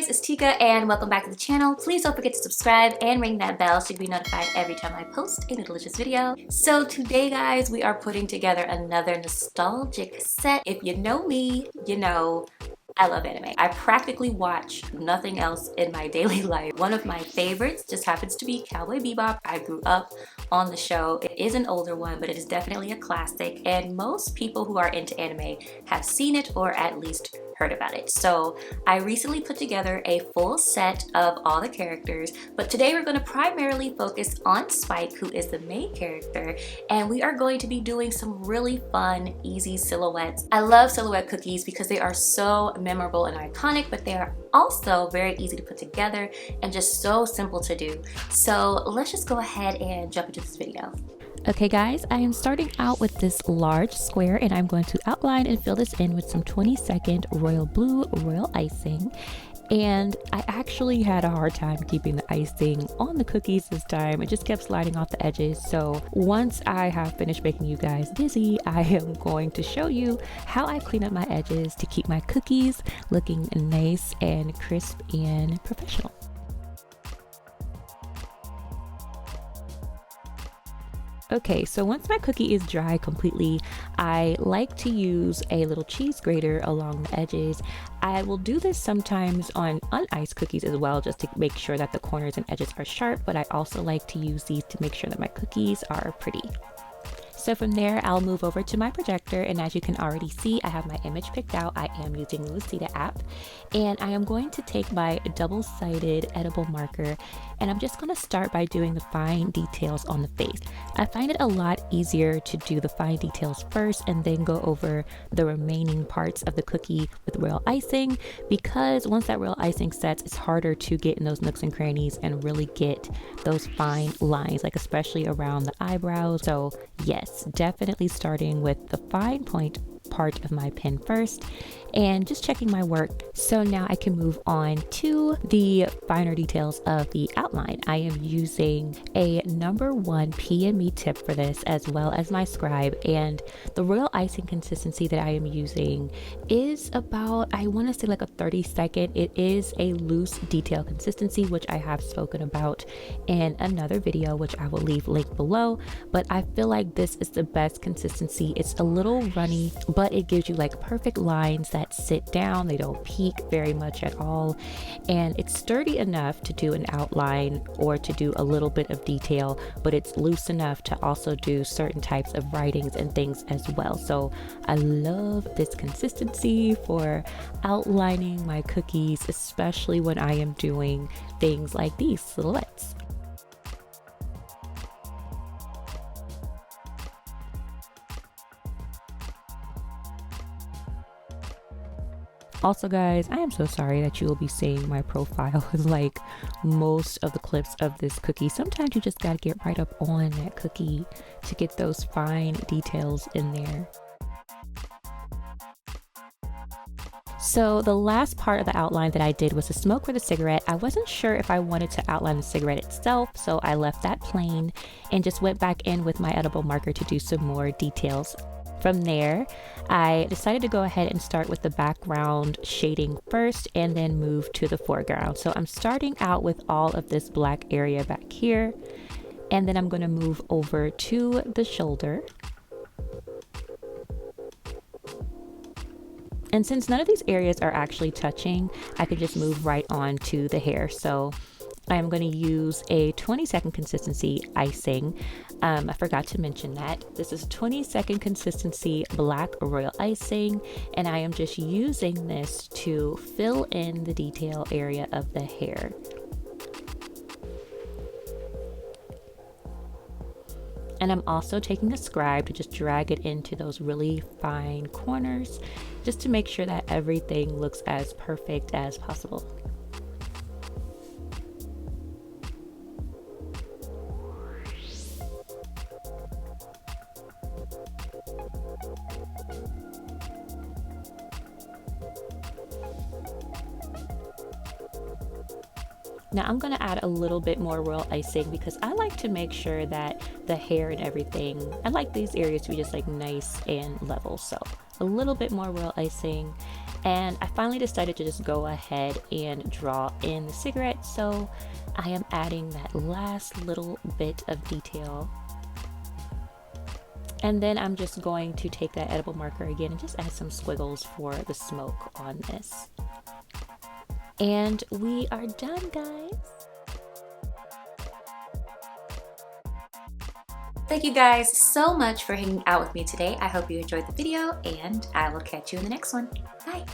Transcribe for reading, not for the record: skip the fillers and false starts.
it's Tika and welcome back to the channel. Please don't forget to subscribe and ring that bell so you can be notified every time I post a new delicious video. So today guys, we are putting together another nostalgic set. If you know me, you know I love anime. I practically watch nothing else in my daily life. One of my favorites just happens to be Cowboy Bebop. I grew up on the show. It is an older one, but it is definitely a classic, and most people who are into anime have seen it or at least heard about it. So I recently put together a full set of all the characters, but today we're going to primarily focus on Spike, who is the main character, and we are going to be doing some really fun, easy silhouettes. I love silhouette cookies because they are so memorable and iconic, but they are also very easy to put together and just so simple to do. So let's just go ahead and jump into this video. Okay guys, I am starting out with this large square and I'm going to outline and fill this in with some 20-second royal blue royal icing. And I actually had a hard time keeping the icing on the cookies this time. It just kept sliding off the edges. So once I have finished making you guys dizzy, I am going to show you how I clean up my edges to keep my cookies looking nice and crisp and professional. Okay, so once my cookie is dry completely, I like to use a little cheese grater along the edges. I will do this sometimes on uniced cookies as well, just to make sure that the corners and edges are sharp, but I also like to use these to make sure that my cookies are pretty. So from there, I'll move over to my projector, and as you can already see, I have my image picked out. I am using the Lucida app, and I am going to take my double-sided edible marker, and I'm just going to start by doing the fine details on the face. I find it a lot easier to do the fine details first and then go over the remaining parts of the cookie with royal icing, because once that royal icing sets, it's harder to get in those nooks and crannies and really get those fine lines, like especially around the eyebrows. So yes, definitely starting with the fine point part of my pen first and just checking my work. So now I can move on to the finer details of the outline. I am using a number 1 P&Me tip for this, as well as my Scribe, and the royal icing consistency that I am using is about, I want to say like a 30-second. It is a loose detail consistency, which I have spoken about in another video, which I will leave linked below, but I feel like this is the best consistency. It's a little runny, but it gives you like perfect lines that sit down. They don't peak very much at all, and it's sturdy enough to do an outline or to do a little bit of detail, but it's loose enough to also do certain types of writings and things as well. So I love this consistency for outlining my cookies, especially when I am doing things like these silhouettes. Also guys, I am so sorry that you will be seeing my profile like most of the clips of this cookie. Sometimes you just gotta get right up on that cookie to get those fine details in there. So the last part of the outline that I did was the smoke for the cigarette. I wasn't sure if I wanted to outline the cigarette itself, so I left that plain and just went back in with my edible marker to do some more details. From there, I decided to go ahead and start with the background shading first and then move to the foreground. So I'm starting out with all of this black area back here, and then I'm going to move over to the shoulder. And since none of these areas are actually touching, I can just move right on to the hair. So I am going to use a 20-second consistency icing. I forgot to mention that. This is 20-second consistency black royal icing, and I am just using this to fill in the detail area of the hair. And I'm also taking a Scribe to just drag it into those really fine corners, just to make sure that everything looks as perfect as possible. Now I'm going to add a little bit more royal icing because I like to make sure that the hair and everything, I like these areas to be just like nice and level. So a little bit more royal icing, And I finally decided to just go ahead and draw in the cigarette, so I am adding that last little bit of detail. And then I'm just going to take that edible marker again and just add some squiggles for the smoke on this. And we are done, guys. Thank you guys so much for hanging out with me today. I hope you enjoyed the video, and I will catch you in the next one. Bye!